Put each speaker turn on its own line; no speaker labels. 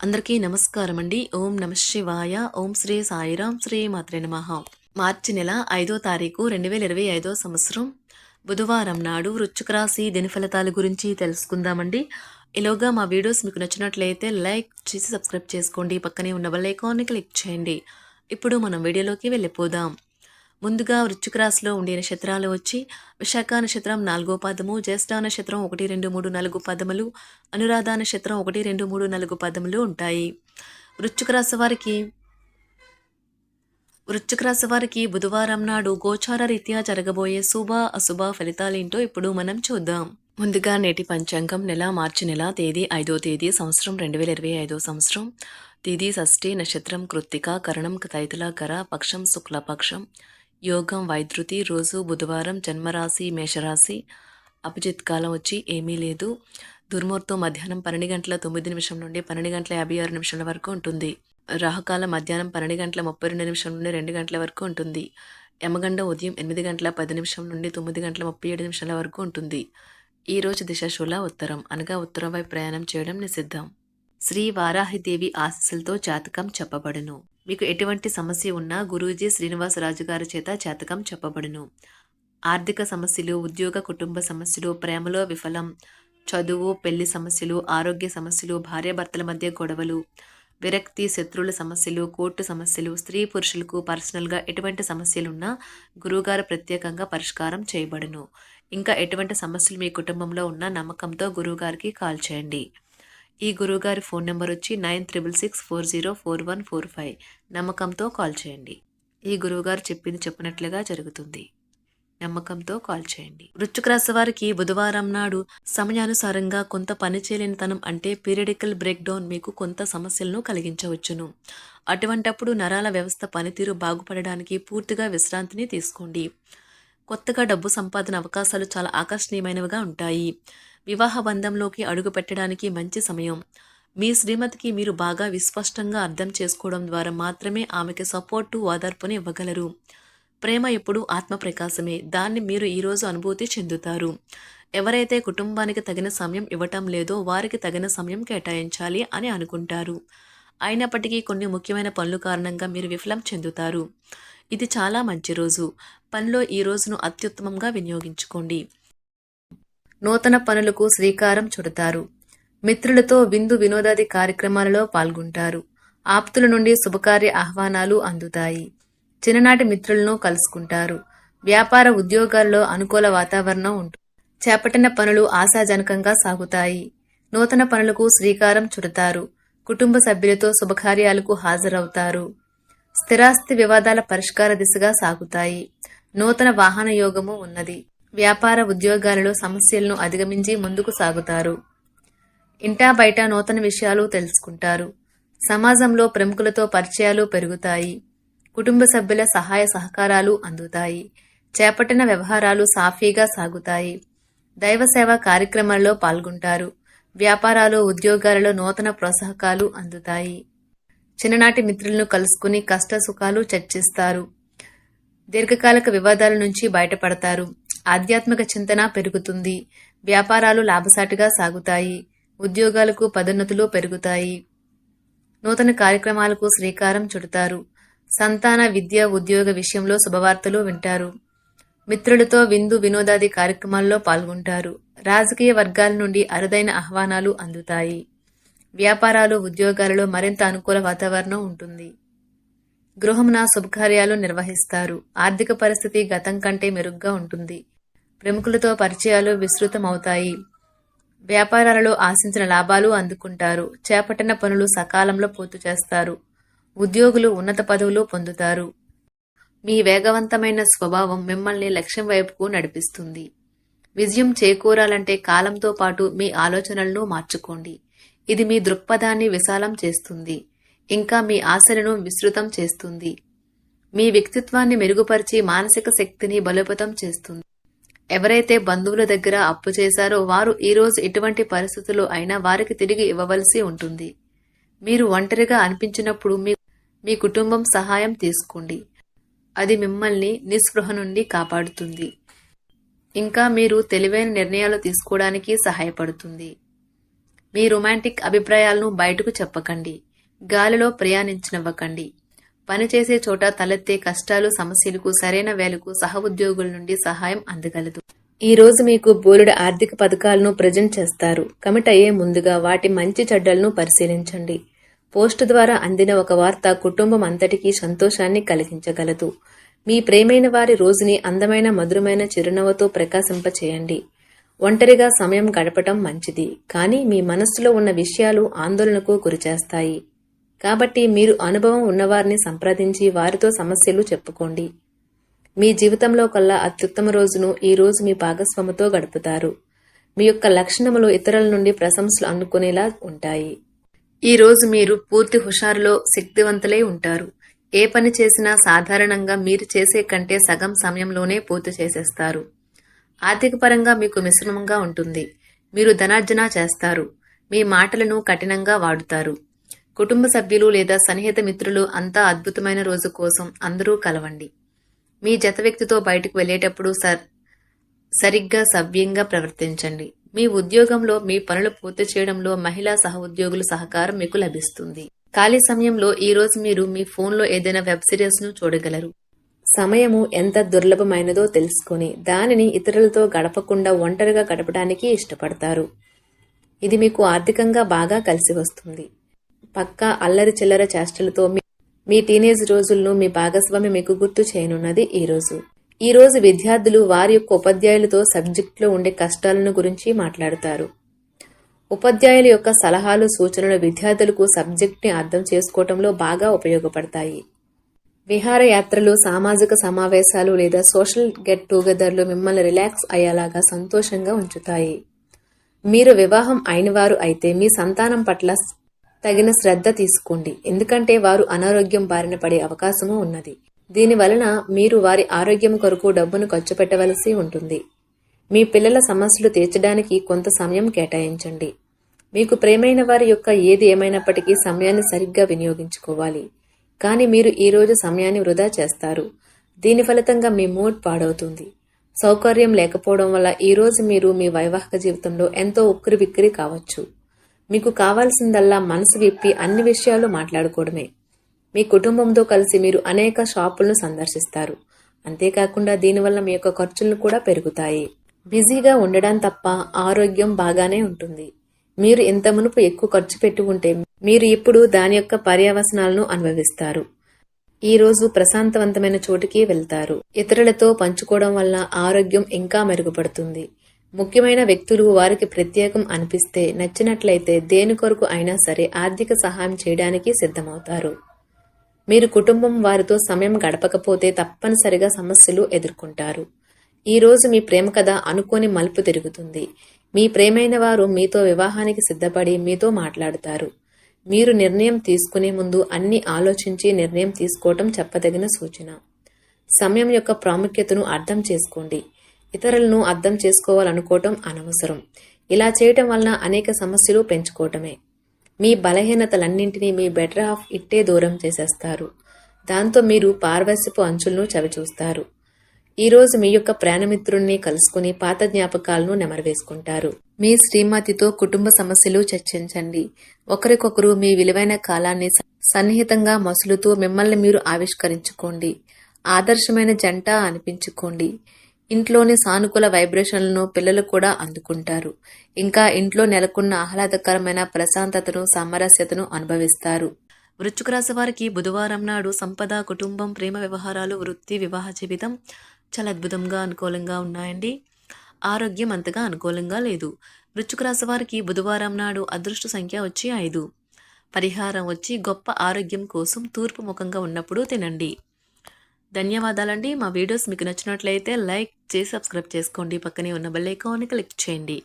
అందరికీ నమస్కారం అండి. ఓం నమ శివాయ. ఓం శ్రీ సాయిరాం శ్రీ మాత్రే నమః. మార్చి నెల 5వ తారీఖు 2025 సంవత్సరం బుధవారం నాడు వృశ్చిక రాశి దినఫలితాల గురించి తెలుసుకుందామండి. ఈలోగా మా వీడియోస్ మీకు నచ్చినట్లయితే లైక్ చేసి సబ్స్క్రైబ్ చేసుకోండి. పక్కనే ఉన్న బెల్ ఐకాన్ని క్లిక్ చేయండి. ఇప్పుడు మనం వీడియోలోకి వెళ్ళిపోదాం. ముందుగా వృశ్చిక రాశిలో ఉండే నక్షత్రాలు వచ్చి విశాఖ నక్షత్రం 4వ పాదము, జ్యేష్ఠ నక్షత్రం 1, 2, 3, 4 పాదములు, అనురాధ నక్షత్రం 1, 2, 3, 4 పాదములు ఉంటాయి. వృశ్చిక రాశి వారికి బుధవారం నాడు గోచార రీత్యా జరగబోయే శుభ అశుభ ఫలితాలేంటో ఇప్పుడు మనం చూద్దాం. ముందుగా నేటి పంచాంగం మార్చి నెల తేదీ 5వ తేదీ సంవత్సరం 2025 సంవత్సరం తేదీ షష్ఠి నక్షత్రం కృత్తిక కరణం తైతులాకర పక్షం శుక్లపక్షం యోగం వైద్యుతి రోజు బుధవారం జన్మరాశి మేషరాశి అభిజిత్ కాలం వచ్చి ఏమీ లేదు. దుర్ముహూర్తం మధ్యాహ్నం 12 గంటల 9 నిమిషం నుండి 12 గంటల 56 నిమిషాల వరకు ఉంటుంది. రాహుకాలం మధ్యాహ్నం 12 గంటల 32 నిమిషం నుండి 2 గంటల వరకు ఉంటుంది. యమగండం ఉదయం 8 గంటల 10 నిమిషం నుండి 9 గంటల 37 నిమిషాల వరకు ఉంటుంది. ఈ రోజు దిశాశూల ఉత్తరం అనగా ఉత్తరం వైపు ప్రయాణం చేయడం నిషిద్ధం. శ్రీ వారాహిదేవి ఆశీస్సులతో జాతకం చెప్పబడును. మీకు ఎటువంటి సమస్య ఉన్నా గురూజీ శ్రీనివాసరాజు గారి చేత జాతకం చెప్పబడును. ఆర్థిక సమస్యలు, ఉద్యోగ కుటుంబ సమస్యలు, ప్రేమలో విఫలం, చదువు పెళ్లి సమస్యలు, ఆరోగ్య సమస్యలు, భార్యాభర్తల మధ్య గొడవలు, విరక్తి, శత్రువుల సమస్యలు, కోర్టు సమస్యలు, స్త్రీ పురుషులకు పర్సనల్గా ఎటువంటి సమస్యలున్నా గురువుగారు ప్రత్యేకంగా పరిష్కారం చేయబడును. ఇంకా ఎటువంటి సమస్యలు మీ కుటుంబంలో ఉన్న నమ్మకంతో గురువుగారికి కాల్ చేయండి. ఈ గురువుగారి ఫోన్ నెంబర్ వచ్చి 9366404145. నమ్మకంతో కాల్ చేయండి. ఈ గురువుగారు చెప్పింది చెప్పినట్లుగా జరుగుతుంది. నమ్మకంతో కాల్ చేయండి. వృశ్చిక రాశి వారికి బుధవారం నాడు సమయానుసారంగా కొంత పని చేయలేనితనం అంటే పీరియడికల్ బ్రేక్ డౌన్ మీకు కొంత సమస్యలను కలిగించవచ్చును. అటువంటప్పుడు నరాల వ్యవస్థ పనితీరు బాగుపడడానికి పూర్తిగా విశ్రాంతిని తీసుకోండి. కొత్తగా డబ్బు సంపాదన అవకాశాలు చాలా ఆకర్షణీయమైనవిగా ఉంటాయి. వివాహ బంధంలోకి అడుగు పెట్టడానికి మంచి సమయం. మీ శ్రీమతికి మీరు బాగా విస్పష్టంగా అర్థం చేసుకోవడం ద్వారా మాత్రమే ఆమెకి సపోర్టు, ఓదార్పుని ఇవ్వగలరు. ప్రేమ ఎప్పుడూ ఆత్మ ప్రకాశమే. దాన్ని మీరు ఈరోజు అనుభూతి చెందుతారు. ఎవరైతే కుటుంబానికి తగిన సమయం ఇవ్వటం లేదో వారికి తగిన సమయం కేటాయించాలి అని అనుకుంటారు. అయినప్పటికీ కొన్ని ముఖ్యమైన పనుల కారణంగా మీరు విఫలం చెందుతారు. ఇది చాలా మంచి రోజు. పనిలో ఈ రోజును అత్యుత్తమంగా వినియోగించుకోండి. నూతన పనులకు శ్రీకారం చుడతారు. మిత్రులతో విందు వినోదాది కార్యక్రమాలలో పాల్గొంటారు. ఆప్తుల నుండి శుభకార్య ఆహ్వానాలు అందుతాయి. చిన్ననాటి మిత్రులను కలుసుకుంటారు. వ్యాపార ఉద్యోగాల్లో అనుకూల వాతావరణం ఉంటుంది. చేపట్టిన పనులు ఆశాజనకంగా సాగుతాయి. నూతన పనులకు శ్రీకారం చుడతారు. కుటుంబ సభ్యులతో శుభకార్యాలకు హాజరవుతారు. స్థిరాస్తి వివాదాల పరిష్కార దిశగా సాగుతాయి. నూతన వాహన యోగము ఉన్నది. వ్యాపార ఉద్యోగాలలో సమస్యలను అధిగమించి ముందుకు సాగుతారు. ఇంటా బయట నూతన విషయాలు తెలుసుకుంటారు. సమాజంలో ప్రముఖులతో పరిచయాలు పెరుగుతాయి. కుటుంబ సభ్యుల సహాయ సహకారాలు అందుతాయి. చేపట్టిన వ్యవహారాలు సాఫీగా సాగుతాయి. దైవ సేవా కార్యక్రమాల్లో పాల్గొంటారు. వ్యాపారాలు ఉద్యోగాలలో నూతన ప్రోత్సాహకాలు అందుతాయి. చిన్ననాటి మిత్రులను కలుసుకుని కష్ట సుఖాలు చర్చిస్తారు. దీర్ఘకాలిక వివాదాల నుంచి బయటపడతారు. ఆధ్యాత్మిక చింతన పెరుగుతుంది. వ్యాపారాలు లాభసాటిగా సాగుతాయి. ఉద్యోగాలకు పదోన్నతులు పెరుగుతాయి. నూతన కార్యక్రమాలకు శ్రీకారం చుడతారు. సంతాన విద్య ఉద్యోగ విషయంలో శుభవార్తలు వింటారు. మిత్రులతో విందు వినోదాది కార్యక్రమాల్లో పాల్గొంటారు. రాజకీయ వర్గాల నుండి అరుదైన ఆహ్వానాలు అందుతాయి. వ్యాపారాలు ఉద్యోగాలలో మరింత అనుకూల వాతావరణం ఉంటుంది. గృహమున శుభకార్యాలు నిర్వహిస్తారు. ఆర్థిక పరిస్థితి గతం కంటే మెరుగ్గా ఉంటుంది. ప్రముఖులతో పరిచయాలు విస్తృతమవుతాయి. వ్యాపారాలలో ఆశించిన లాభాలు అందుకుంటారు. చేపట్టిన పనులు సకాలంలో పూర్తి చేస్తారు. ఉద్యోగులు ఉన్నత పదవులు పొందుతారు. మీ వేగవంతమైన స్వభావం మిమ్మల్ని లక్ష్యం వైపుకు నడిపిస్తుంది. విజయం చేకూరాలంటే కాలంతో పాటు మీ ఆలోచనలను మార్చుకోండి. ఇది మీ దృక్పథాన్ని విశాలం చేస్తుంది. ఇంకా మీ ఆశలను విస్తృతం చేస్తుంది. మీ వ్యక్తిత్వాన్ని మెరుగుపరిచి మానసిక శక్తిని బలోపేతం చేస్తుంది. ఎవరైతే బంధువుల దగ్గర అప్పు చేశారో వారు ఈరోజు ఎటువంటి పరిస్థితుల్లో అయినా వారికి తిరిగి ఇవ్వవలసి ఉంటుంది. మీరు ఒంటరిగా అనిపించినప్పుడు మీ కుటుంబం సహాయం తీసుకోండి. అది మిమ్మల్ని నిస్పృహ నుండి కాపాడుతుంది. ఇంకా మీరు తెలివైన నిర్ణయాలు తీసుకోవడానికి సహాయపడుతుంది. మీ రొమాంటిక్ అభిప్రాయాలను బయటకు చెప్పకండి. గాలిలో ప్రయాణించనివ్వకండి. పనిచేసే చోట తలెత్తే కష్టాలు, సమస్యలకు సరైన వేళకు సహోద్యోగుల నుండి సహాయం అందగలదు. ఈ రోజు మీకు బోలెడు ఆర్థిక పథకాలను ప్రజెంట్ చేస్తారు. కమిట్ అయ్యే ముందుగా వాటి మంచి చెడ్డలను పరిశీలించండి. పోస్టు ద్వారా అందిన ఒక వార్త కుటుంబం అంతటికీ సంతోషాన్ని కలిగించగలదు. మీ ప్రేమైన వారి రోజుని అందమైన మధురమైన చిరునవ్వుతో ప్రకాశింపచేయండి. ఒంటరిగా సమయం గడపటం మంచిది, కానీ మీ మనస్సులో ఉన్న విషయాలు ఆందోళనకు గురిచేస్తాయి. కాబట్టి మీరు అనుభవం ఉన్నవారిని సంప్రదించి వారితో సమస్యలు చెప్పుకోండి. మీ జీవితంలో కల్లా అత్యుత్తమ రోజును ఈ రోజు మీ భాగస్వామితో గడుపుతారు. మీ యొక్క లక్షణములు ఇతరుల నుండి ప్రశంసలు అందుకునేలా ఉంటాయి. ఈ రోజు మీరు పూర్తి హుషారులో శక్తివంతులై ఉంటారు. ఏ పని చేసినా సాధారణంగా మీరు చేసే కంటే సగం సమయంలోనే పూర్తి చేసేస్తారు. ఆర్థిక పరంగా మీకు మిశ్రమంగా ఉంటుంది. మీరు ధనార్జన చేస్తారు. మీ మాటలను కఠినంగా వాడుతారు. కుటుంబ సభ్యులు లేదా సన్నిహిత మిత్రులు అంతా అద్భుతమైన రోజు కోసం అందరూ కలవండి. మీ జత వ్యక్తితో బయటకు వెళ్లేటప్పుడు సరిగ్గా సవ్యంగా ప్రవర్తించండి. మీ ఉద్యోగంలో మీ పనులు పూర్తి చేయడంలో మహిళా సహోద్యోగుల సహకారం మీకు లభిస్తుంది. ఖాళీ సమయంలో ఈ రోజు మీరు మీ ఫోన్లో ఏదైనా వెబ్ సిరీస్ ను చూడగలరు. సమయము ఎంత దుర్లభమైనదో తెలుసుకుని దానిని ఇతరులతో గడపకుండా ఒంటరిగా గడపడానికి ఇష్టపడతారు. ఇది మీకు ఆర్థికంగా బాగా కలిసి వస్తుంది. పక్కా అల్లరి చిల్లర చేష్టలతో మీ టీనేజ్ రోజులను మీ భాగస్వామి మీకు గుర్తు చేయనున్నది ఈ రోజు విద్యార్థులు వారి యొక్క ఉపాధ్యాయులతో సబ్జెక్టులో ఉండే కష్టాలను గురించి మాట్లాడతారు. ఉపాధ్యాయుల యొక్క సలహాలు, సూచనలు విద్యార్థులకు సబ్జెక్ట్ని అర్థం చేసుకోవటంలో బాగా ఉపయోగపడతాయి. విహారయాత్రలు, సామాజిక సమావేశాలు లేదా సోషల్ గెట్ టుగెదర్లు మిమ్మల్ని రిలాక్స్ అయ్యేలాగా సంతోషంగా ఉంచుతాయి. మీరు వివాహం అయినవారు అయితే మీ సంతానం పట్ల తగిన శ్రద్ధ తీసుకోండి, ఎందుకంటే వారు అనారోగ్యం బారిన పడే అవకాశము ఉన్నది. దీని వలన మీరు వారి ఆరోగ్యం కొరకు డబ్బును ఖర్చు పెట్టవలసి ఉంటుంది. మీ పిల్లల సమస్యలు తీర్చడానికి కొంత సమయం కేటాయించండి. మీకు ప్రేమైన వారి యొక్క ఏది ఏమైనప్పటికీ సమయాన్ని సరిగ్గా వినియోగించుకోవాలి. కానీ మీరు ఈ రోజు సమయాన్ని వృధా చేస్తారు. దీని ఫలితంగా మీ మూడ్ పాడవుతుంది. సౌకర్యం లేకపోవడం వల్ల ఈ రోజు మీరు మీ వైవాహిక జీవితంలో ఎంతో ఉక్కిరిబిక్కిరి కావచ్చు. మీకు కావాల్సిందల్లా మనసు విప్పి అన్ని విషయాలు మాట్లాడుకోవడమే. మీ కుటుంబంతో కలిసి మీరు అనేక షాపులను సందర్శిస్తారు. అంతేకాకుండా దీనివల్ల మీ యొక్క ఖర్చులు కూడా పెరుగుతాయి. బిజీగా ఉండడం తప్ప ఆరోగ్యం బాగానే ఉంటుంది. మీరు ఇంత మునుపు ఎక్కువ ఖర్చు పెట్టి ఉంటే మీరు ఇప్పుడు దాని యొక్క పర్యవసనాలను అనుభవిస్తారు. ఈ రోజు ప్రశాంతవంతమైన చోటికి వెళ్తారు. ఇతరులతో పంచుకోవడం వల్ల ఆరోగ్యం ఇంకా మెరుగుపడుతుంది. ముఖ్యమైన వ్యక్తులు వారికి ప్రత్యేకం అనిపిస్తే నచ్చినట్లయితే దేని కొరకు అయినా సరే ఆర్థిక సహాయం చేయడానికి సిద్ధమవుతారు. మీరు కుటుంబం వారితో సమయం గడపకపోతే తప్పనిసరిగా సమస్యలు ఎదుర్కొంటారు. ఈ రోజు మీ ప్రేమ కథ అనుకోని మలుపు తిరుగుతుంది. మీ ప్రేమైన వారు మీతో వివాహానికి సిద్ధపడి మీతో మాట్లాడుతారు. మీరు నిర్ణయం తీసుకునే ముందు అన్ని ఆలోచించి నిర్ణయం తీసుకోవటం చెప్పదగిన సూచన. సమయం యొక్క ప్రాముఖ్యతను అర్థం చేసుకోండి. ఇతరులను అర్థం చేసుకోవాలనుకోవటం అనవసరం. ఇలా చేయటం వలన అనేక సమస్యలు పెంచుకోవటమే. మీ బలహీనతలన్నింటినీ మీ బెటర్ హాఫ్ ఇట్టే దూరం చేసేస్తారు. దాంతో మీరు పార్వశ్యపు అంచులను చవిచూస్తారు. ఈ రోజు మీ యొక్క ప్రాణమిత్రుణ్ణి కలుసుకుని పాత జ్ఞాపకాలను నెమరవేసుకుంటారు. మీ శ్రీమతితో కుటుంబ సమస్యలు చర్చించండి. ఒకరికొకరు మీ విలువైన కాలాన్ని సన్నిహితంగా మసులుతూ మిమ్మల్ని మీరు ఆవిష్కరించుకోండి. ఆదర్శమైన జంట అనిపించుకోండి. ఇంట్లోని సానుకూల వైబ్రేషన్లను పిల్లలు కూడా అందుకుంటారు. ఇంకా ఇంట్లో నెలకొన్న ఆహ్లాదకరమైన ప్రశాంతతను, సామరస్యతను అనుభవిస్తారు. వృశ్చిక రాశి వారికి బుధవారం నాడు సంపద, కుటుంబం, ప్రేమ వ్యవహారాలు, వృత్తి, వివాహ జీవితం చాలా అద్భుతంగా అనుకూలంగా ఉన్నాయండి. ఆరోగ్యం అంతగా అనుకూలంగా లేదు. వృశ్చిక రాశి వారికి బుధవారం నాడు అదృష్ట సంఖ్య వచ్చి 5. పరిహారం వచ్చి గొప్ప ఆరోగ్యం కోసం తూర్పు ముఖంగా ఉన్నప్పుడు తినండి. ధన్యవాదాలండి. మా వీడియోస్ మీకు నచ్చినట్లయితే లైక్ చేసి సబ్స్క్రైబ్ చేసుకోండి. పక్కనే ఉన్న బెల్ ఐకాన్ని క్లిక్ చేయండి.